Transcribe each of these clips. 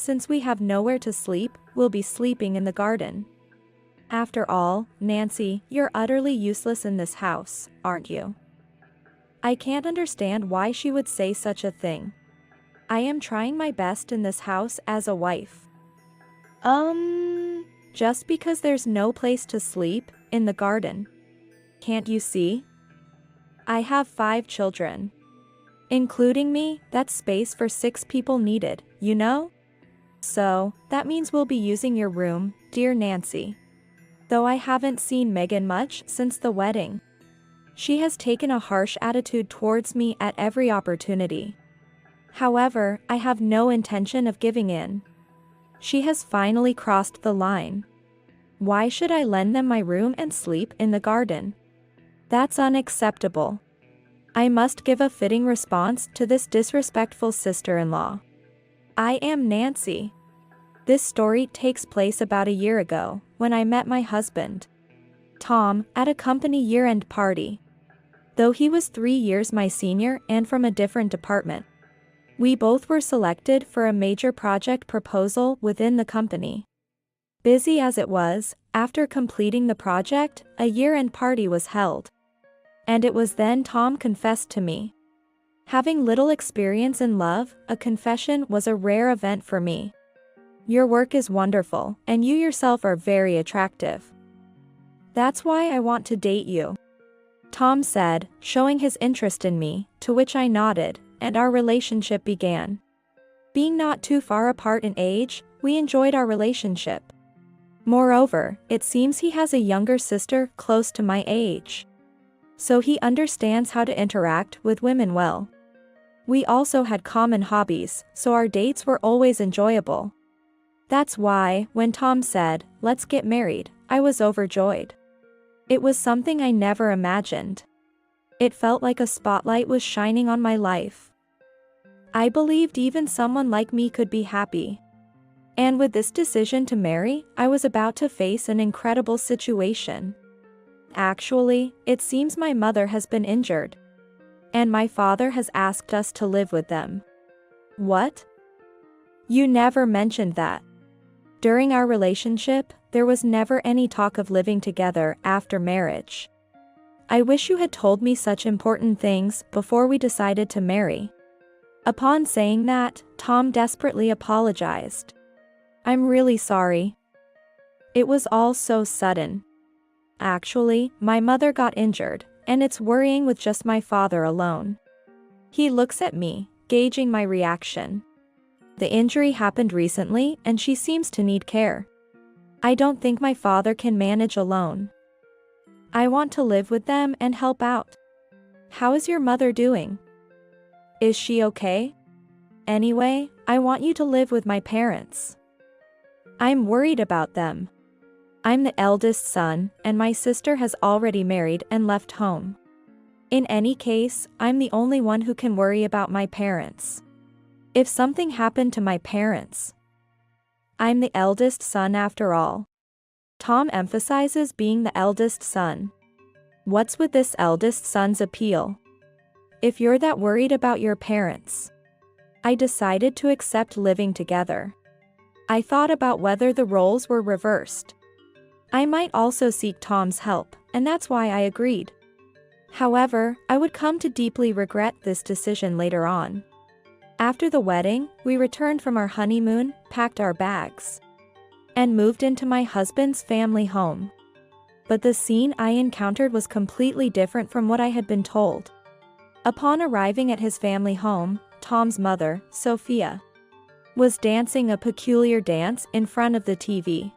since we have nowhere to sleep, we'll be sleeping in the garden. After all, Nancy, you're utterly useless in this house, aren't you? I can't understand why she would say such a thing. I am trying my best in this house as a wife. Just because there's no place to sleep in the garden. Can't you see? I have 5 children. Including me, that's space for 6 people needed, you know? So, that means we'll be using your room, dear Nancy. Though I haven't seen Megan much since the wedding. She has taken a harsh attitude towards me at every opportunity. However, I have no intention of giving in. She has finally crossed the line. Why should I lend them my room and sleep in the garden? That's unacceptable. I must give a fitting response to this disrespectful sister-in-law. I am Nancy. This story takes place about a year ago, when I met my husband, Tom, at a company year-end party. Though he was 3 years my senior and from a different department. We both were selected for a major project proposal within the company. Busy as it was, after completing the project, a year-end party was held. And it was then Tom confessed to me. Having little experience in love, a confession was a rare event for me. Your work is wonderful, and you yourself are very attractive. That's why I want to date you. Tom said, showing his interest in me, to which I nodded, and our relationship began. Being not too far apart in age, we enjoyed our relationship. Moreover, it seems he has a younger sister close to my age. So he understands how to interact with women well. We also had common hobbies, so our dates were always enjoyable. That's why, when Tom said, "Let's get married," I was overjoyed. It was something I never imagined. It felt like a spotlight was shining on my life. I believed even someone like me could be happy. And with this decision to marry, I was about to face an incredible situation. Actually, it seems my mother has been injured. And my father has asked us to live with them. What? You never mentioned that. During our relationship, there was never any talk of living together after marriage. I wish you had told me such important things before we decided to marry. Upon saying that, Tom desperately apologized. I'm really sorry. It was all so sudden. Actually, my mother got injured, and it's worrying with just my father alone. He looks at me, gauging my reaction. The injury happened recently, and she seems to need care. I don't think my father can manage alone. I want to live with them and help out. How is your mother doing? Is she okay? Anyway, I want you to live with my parents. I'm worried about them. I'm the eldest son, and my sister has already married and left home. In any case, I'm the only one who can worry about my parents. If something happened to my parents. I'm the eldest son after all. Tom emphasizes being the eldest son. What's with this eldest son's appeal? If you're that worried about your parents. I decided to accept living together. I thought about whether the roles were reversed. I might also seek Tom's help, and that's why I agreed. However, I would come to deeply regret this decision later on. After the wedding, we returned from our honeymoon, packed our bags, and moved into my husband's family home. But the scene I encountered was completely different from what I had been told. Upon arriving at his family home, Tom's mother, Sophia, was dancing a peculiar dance in front of the TV.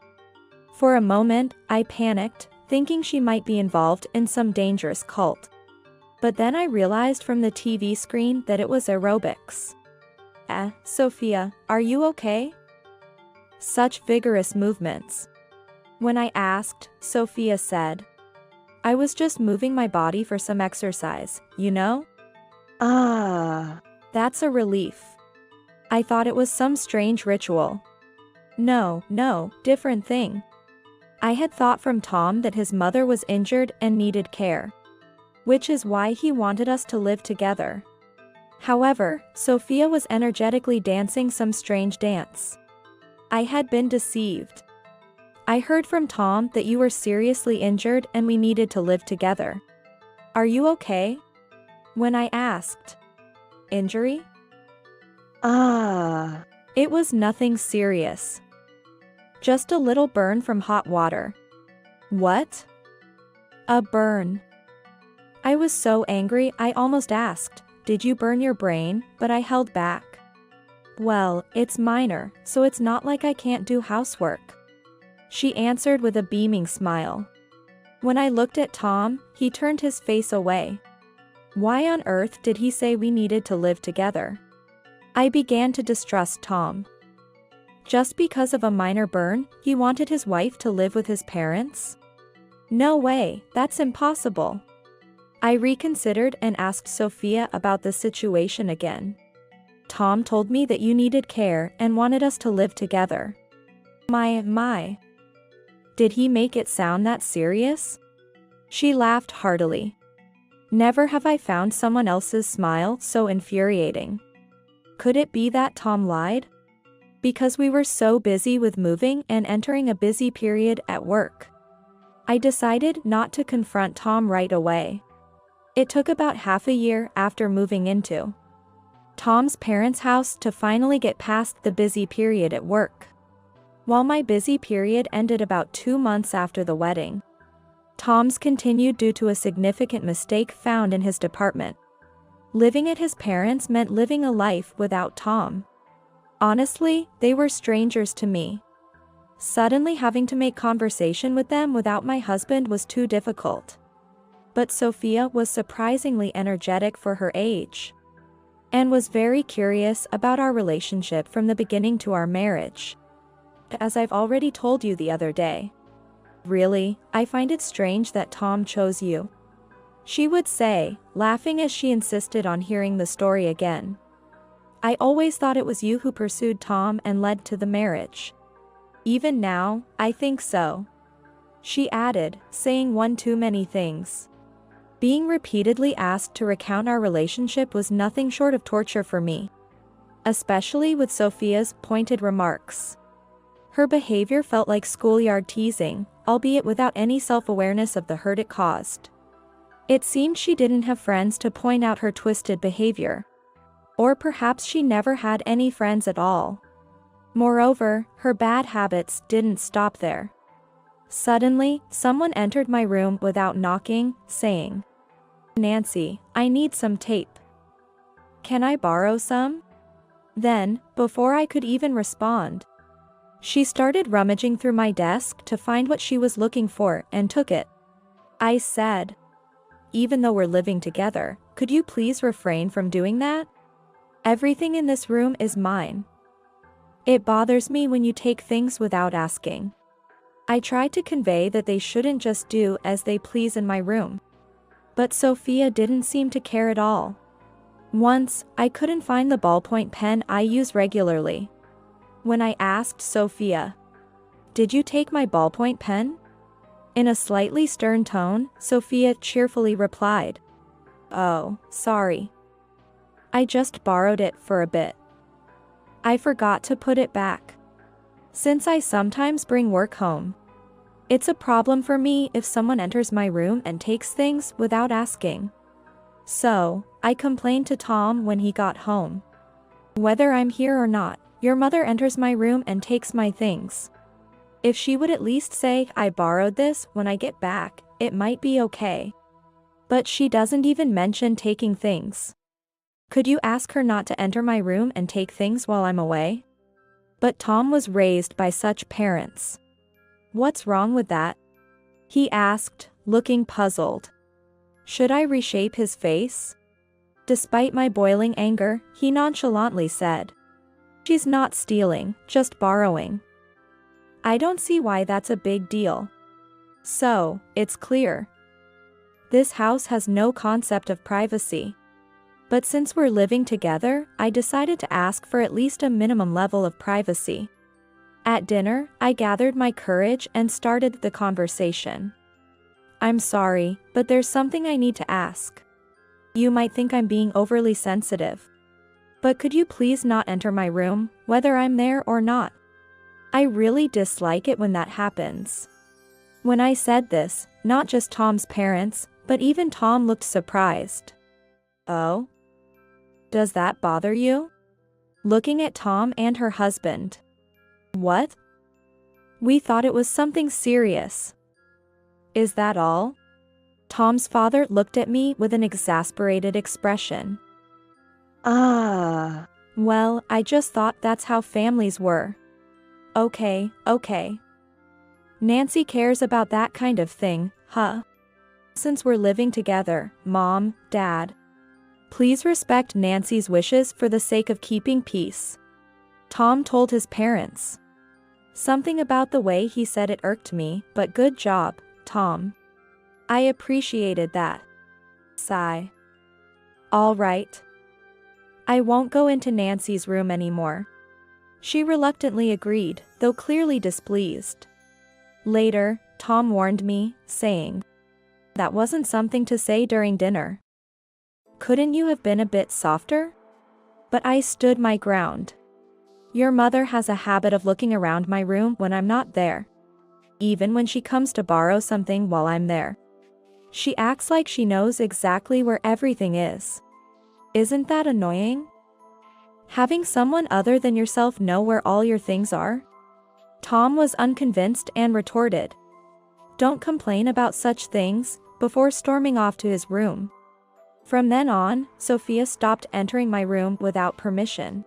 For a moment, I panicked, thinking she might be involved in some dangerous cult. But then I realized from the TV screen that it was aerobics. Sophia, are you okay? Such vigorous movements. When I asked, Sophia said, I was just moving my body for some exercise, you know? That's a relief. I thought it was some strange ritual. No, different thing. I had thought from Tom that his mother was injured and needed care. Which is why he wanted us to live together. However, Sophia was energetically dancing some strange dance. I had been deceived. I heard from Tom that you were seriously injured and we needed to live together. Are you okay? When I asked. Injury? Ah. It was nothing serious. Just a little burn from hot water. What? A burn. I was so angry I almost asked, did you burn your brain? But I held back. Well, it's minor, so it's not like I can't do housework. She answered with a beaming smile. When I looked at Tom, he turned his face away. Why on earth did he say we needed to live together? I began to distrust Tom. Just because of a minor burn, he wanted his wife to live with his parents? No way, that's impossible. I reconsidered and asked Sophia about the situation again. Tom told me that you needed care and wanted us to live together. My. Did he make it sound that serious? She laughed heartily. Never have I found someone else's smile so infuriating. Could it be that Tom lied? Because we were so busy with moving and entering a busy period at work. I decided not to confront Tom right away. It took about half a year after moving into Tom's parents' house to finally get past the busy period at work. While my busy period ended about 2 months after the wedding, Tom's continued due to a significant mistake found in his department. Living at his parents' meant living a life without Tom. Honestly, they were strangers to me. Suddenly having to make conversation with them without my husband was too difficult. But Sophia was surprisingly energetic for her age, and was very curious about our relationship from the beginning to our marriage. As I've already told you the other day. Really, I find it strange that Tom chose you. She would say, laughing as she insisted on hearing the story again. I always thought it was you who pursued Tom and led to the marriage. Even now, I think so. She added, saying one too many things. Being repeatedly asked to recount our relationship was nothing short of torture for me. Especially with Sophia's pointed remarks. Her behavior felt like schoolyard teasing, albeit without any self-awareness of the hurt it caused. It seemed she didn't have friends to point out her twisted behavior. Or perhaps she never had any friends at all. Moreover, her bad habits didn't stop there. Suddenly, someone entered my room without knocking, saying, "Nancy, I need some tape. Can I borrow some?" Then, before I could even respond, she started rummaging through my desk to find what she was looking for and took it. I said, "Even though we're living together, could you please refrain from doing that? Everything in this room is mine. It bothers me when you take things without asking." I tried to convey that they shouldn't just do as they please in my room. But Sophia didn't seem to care at all. Once, I couldn't find the ballpoint pen I use regularly. When I asked Sophia, "Did you take my ballpoint pen?" In a slightly stern tone, Sophia cheerfully replied, "Oh, sorry. I just borrowed it for a bit. I forgot to put it back. Since I sometimes bring work home, it's a problem for me if someone enters my room and takes things without asking. So, I complained to Tom when he got home. Whether I'm here or not, your mother enters my room and takes my things. If she would at least say I borrowed this when I get back, it might be okay. But she doesn't even mention taking things. Could you ask her not to enter my room and take things while I'm away?" But Tom was raised by such parents. "What's wrong with that?" he asked, looking puzzled. Should I reshape his face? Despite my boiling anger, he nonchalantly said, "She's not stealing, just borrowing. I don't see why that's a big deal. So, it's clear. This house has no concept of privacy. But since we're living together, I decided to ask for at least a minimum level of privacy." At dinner, I gathered my courage and started the conversation. "I'm sorry, but there's something I need to ask. You might think I'm being overly sensitive. But could you please not enter my room, whether I'm there or not? I really dislike it when that happens. When I said this, not just Tom's parents, but even Tom looked surprised. Oh? Does that bother you? Looking at Tom and her husband. What? We thought it was something serious. Is that all? Tom's father looked at me with an exasperated expression. Well, I just thought that's how families were. Okay. Nancy cares about that kind of thing, huh? Since we're living together, Mom, Dad. Please respect Nancy's wishes for the sake of keeping peace. Tom told his parents. Something about the way he said it irked me, but good job, Tom. I appreciated that. Sigh. All right. I won't go into Nancy's room anymore. She reluctantly agreed, though clearly displeased. Later, Tom warned me, saying, "That wasn't something to say during dinner. Couldn't you have been a bit softer?" But I stood my ground. Your mother has a habit of looking around my room when I'm not there. Even when she comes to borrow something while I'm there. She acts like she knows exactly where everything is. Isn't that annoying? Having someone other than yourself know where all your things are? Tom was unconvinced and retorted. Don't complain about such things, before storming off to his room. From then on, Sophia stopped entering my room without permission.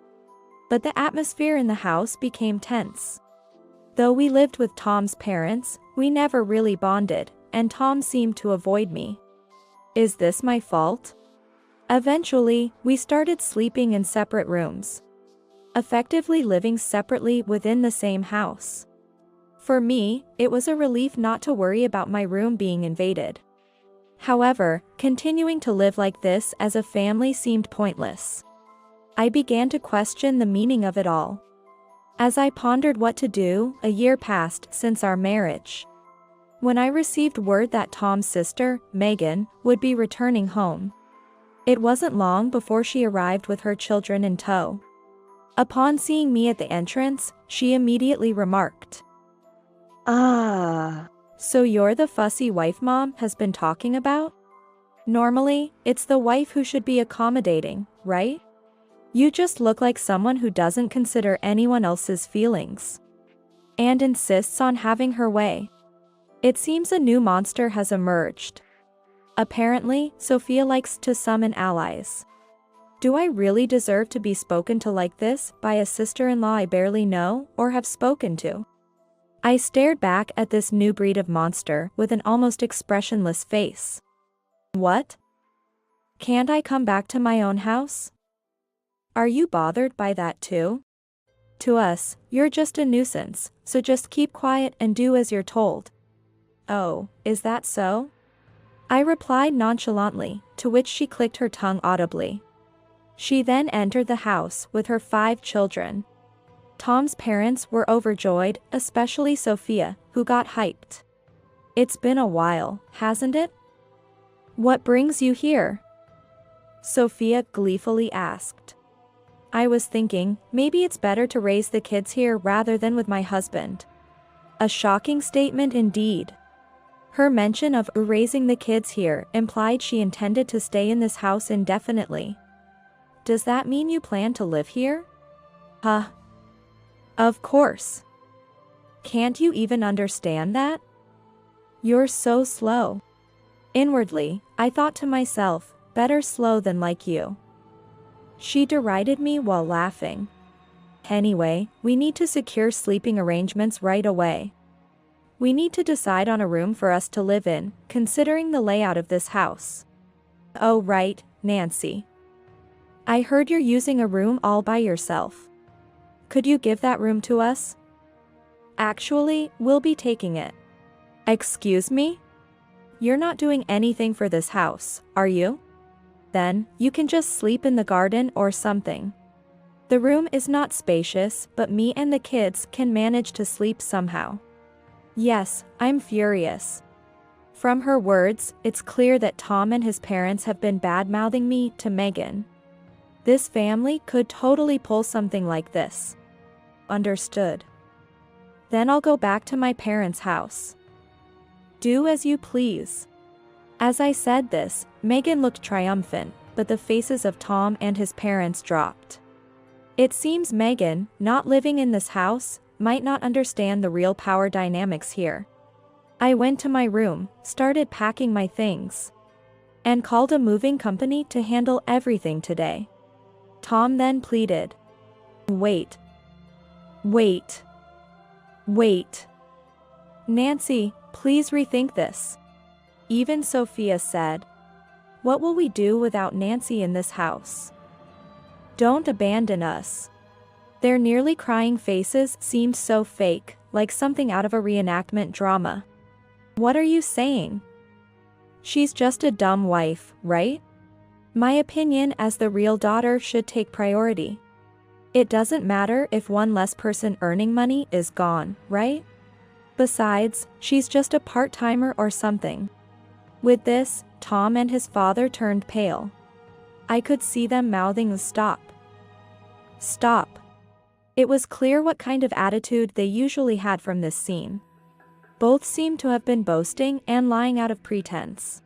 But the atmosphere in the house became tense. Though we lived with Tom's parents, we never really bonded, and Tom seemed to avoid me. Is this my fault? Eventually, we started sleeping in separate rooms. Effectively living separately within the same house. For me, it was a relief not to worry about my room being invaded. However, continuing to live like this as a family seemed pointless. I began to question the meaning of it all. As I pondered what to do, a year passed since our marriage. When I received word that Tom's sister, Megan, would be returning home. It wasn't long before she arrived with her children in tow. Upon seeing me at the entrance, she immediately remarked, "So you're the fussy wife Mom has been talking about? Normally, it's the wife who should be accommodating, right? You just look like someone who doesn't consider anyone else's feelings. And insists on having her way. It seems a new monster has emerged. Apparently, Sophia likes to summon allies. Do I really deserve to be spoken to like this by a sister-in-law I barely know or have spoken to?" I stared back at this new breed of monster with an almost expressionless face. What? Can't I come back to my own house? Are you bothered by that too? To us, you're just a nuisance, so just keep quiet and do as you're told. Oh, is that so? I replied nonchalantly, to which she clicked her tongue audibly. She then entered the house with her 5 children. Tom's parents were overjoyed, especially Sophia, who got hyped. It's been a while, hasn't it? What brings you here? Sophia gleefully asked. I was thinking, maybe it's better to raise the kids here rather than with my husband. A shocking statement indeed. Her mention of raising the kids here implied she intended to stay in this house indefinitely. Does that mean you plan to live here? Huh. Of course. Can't you even understand that? You're so slow. Inwardly, I thought to myself, better slow than like you. She derided me while laughing. Anyway, we need to secure sleeping arrangements right away. We need to decide on a room for us to live in, considering the layout of this house. Oh right, Nancy. I heard you're using a room all by yourself. Could you give that room to us? Actually, we'll be taking it. Excuse me? You're not doing anything for this house, are you? Then, you can just sleep in the garden or something. The room is not spacious, but me and the kids can manage to sleep somehow. Yes, I'm furious. From her words, it's clear that Tom and his parents have been bad-mouthing me to Megan. This family could totally pull something like this. Understood. Then I'll go back to my parents' house. Do as you please. As I said this, Megan looked triumphant, but the faces of Tom and his parents dropped. It seems Megan, not living in this house, might not understand the real power dynamics here. I went to my room, started packing my things, and called a moving company to handle everything today. Tom then pleaded. Wait. Wait. Wait. Nancy, please rethink this. Even Sophia said. What will we do without Nancy in this house? Don't abandon us. Their nearly crying faces seemed so fake, like something out of a reenactment drama. What are you saying? She's just a dumb wife, right? My opinion as the real daughter should take priority. It doesn't matter if one less person earning money is gone, right? Besides, she's just a part-timer or something. With this, Tom and his father turned pale. I could see them mouthing stop. Stop. It was clear what kind of attitude they usually had from this scene. Both seemed to have been boasting and lying out of pretense.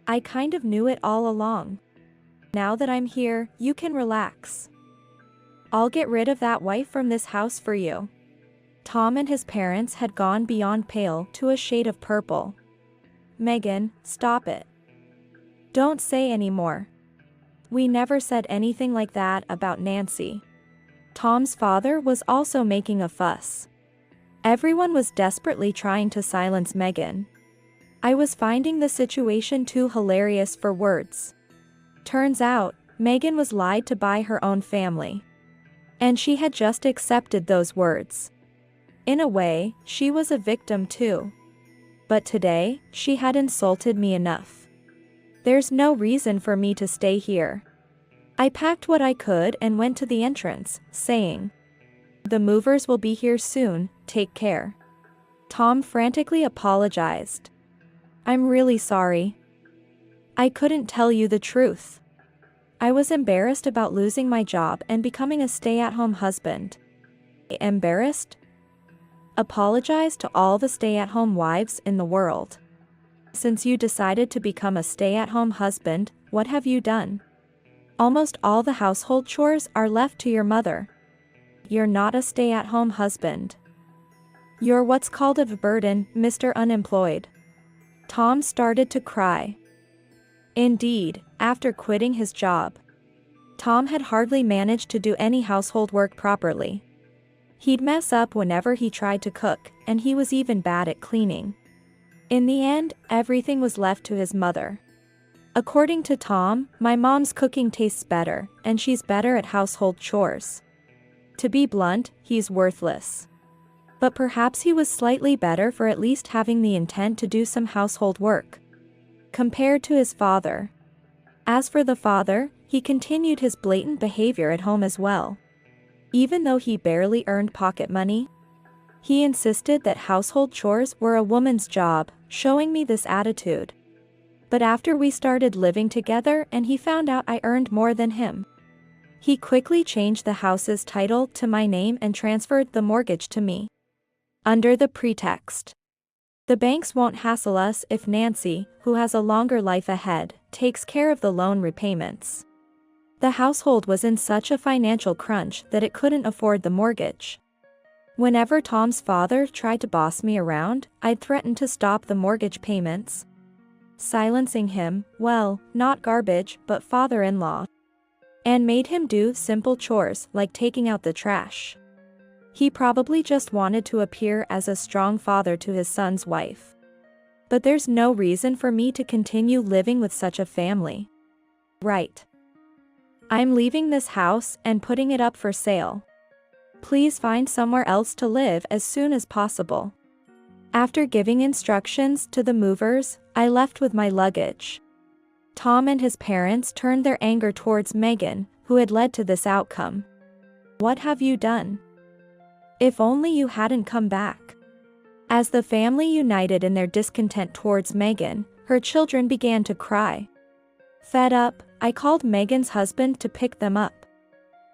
I kind of knew it all along. Now that I'm here, you can relax. I'll get rid of that wife from this house for you. Tom and his parents had gone beyond pale to a shade of purple. Megan, stop it. Don't say any more. We never said anything like that about Nancy. Tom's father was also making a fuss. Everyone was desperately trying to silence Megan. I was finding the situation too hilarious for words. Turns out, Megan was lied to by her own family. And she had just accepted those words. In a way, she was a victim too. But today, she had insulted me enough. There's no reason for me to stay here. I packed what I could and went to the entrance, saying, "The movers will be here soon, take care." Tom frantically apologized. I'm really sorry. I couldn't tell you the truth. I was embarrassed about losing my job and becoming a stay-at-home husband. Embarrassed? Apologize to all the stay-at-home wives in the world. Since you decided to become a stay-at-home husband, what have you done? Almost all the household chores are left to your mother. You're not a stay-at-home husband. You're what's called a burden, Mr. Unemployed. Tom started to cry. Indeed, after quitting his job, Tom had hardly managed to do any household work properly. He'd mess up whenever he tried to cook, and he was even bad at cleaning. In the end, everything was left to his mother. According to Tom, my mom's cooking tastes better, and she's better at household chores. To be blunt, he's worthless. But perhaps he was slightly better for at least having the intent to do some household work, compared to his father. As for the father, he continued his blatant behavior at home as well. Even though he barely earned pocket money, he insisted that household chores were a woman's job, showing me this attitude. But after we started living together and he found out I earned more than him, he quickly changed the house's title to my name and transferred the mortgage to me. Under the pretext, the banks won't hassle us if Nancy, who has a longer life ahead, takes care of the loan repayments. The household was in such a financial crunch that it couldn't afford the mortgage. Whenever Tom's father tried to boss me around, I'd threaten to stop the mortgage payments. Silencing him, well, not garbage, but father-in-law. And made him do simple chores like taking out the trash. He probably just wanted to appear as a strong father to his son's wife. But there's no reason for me to continue living with such a family. Right. I'm leaving this house and putting it up for sale. Please find somewhere else to live as soon as possible. After giving instructions to the movers, I left with my luggage. Tom and his parents turned their anger towards Megan, who had led to this outcome. What have you done? If only you hadn't come back. As the family united in their discontent towards Megan, her children began to cry. Fed up, I called Megan's husband to pick them up.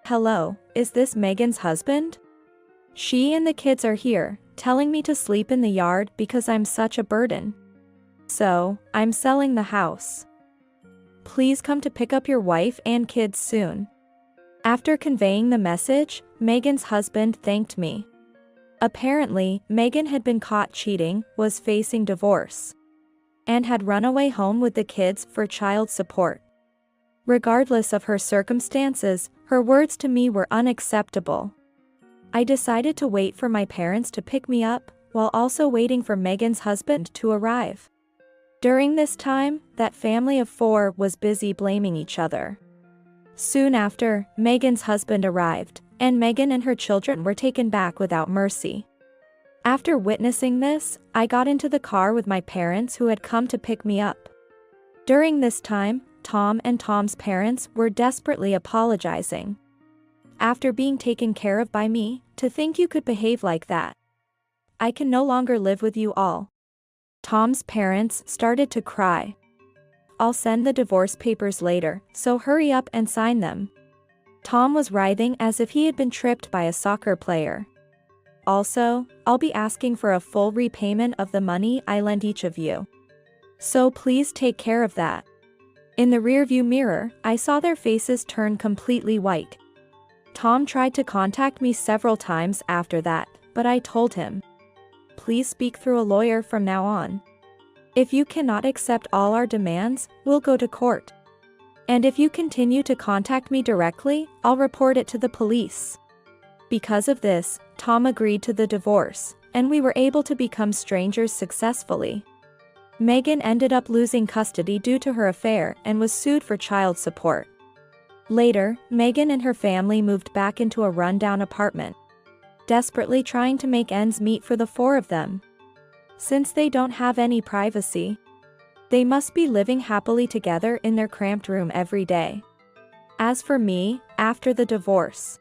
Hello, is this Megan's husband? She and the kids are here, telling me to sleep in the yard because I'm such a burden. So, I'm selling the house. Please come to pick up your wife and kids soon. After conveying the message, Megan's husband thanked me. Apparently, Megan had been caught cheating, was facing divorce, and had run away home with the kids for child support. Regardless of her circumstances, her words to me were unacceptable. I decided to wait for my parents to pick me up, while also waiting for Megan's husband to arrive. During this time, that family of 4 was busy blaming each other. Soon after, Megan's husband arrived, and Megan and her children were taken back without mercy. After witnessing this, I got into the car with my parents who had come to pick me up. During this time, Tom and Tom's parents were desperately apologizing. After being taken care of by me, to think you could behave like that. I can no longer live with you all. Tom's parents started to cry. I'll send the divorce papers later, so hurry up and sign them. Tom was writhing as if he had been tripped by a soccer player. Also, I'll be asking for a full repayment of the money I lent each of you. So please take care of that. In the rearview mirror, I saw their faces turn completely white. Tom tried to contact me several times after that, but I told him, please speak through a lawyer from now on. If you cannot accept all our demands, we'll go to court. And if you continue to contact me directly, I'll report it to the police. Because of this, Tom agreed to the divorce, and we were able to become strangers successfully. Megan ended up losing custody due to her affair and was sued for child support. Later, Megan and her family moved back into a rundown apartment, desperately trying to make ends meet for the 4 of them. Since they don't have any privacy, they must be living happily together in their cramped room every day. As for me, after the divorce,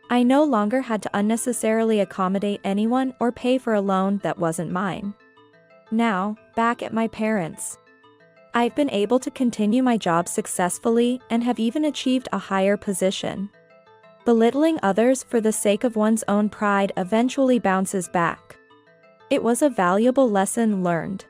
I no longer had to unnecessarily accommodate anyone or pay for a loan that wasn't mine. Now, back at my parents', I've been able to continue my job successfully and have even achieved a higher position. Belittling others for the sake of one's own pride eventually bounces back. It was a valuable lesson learned.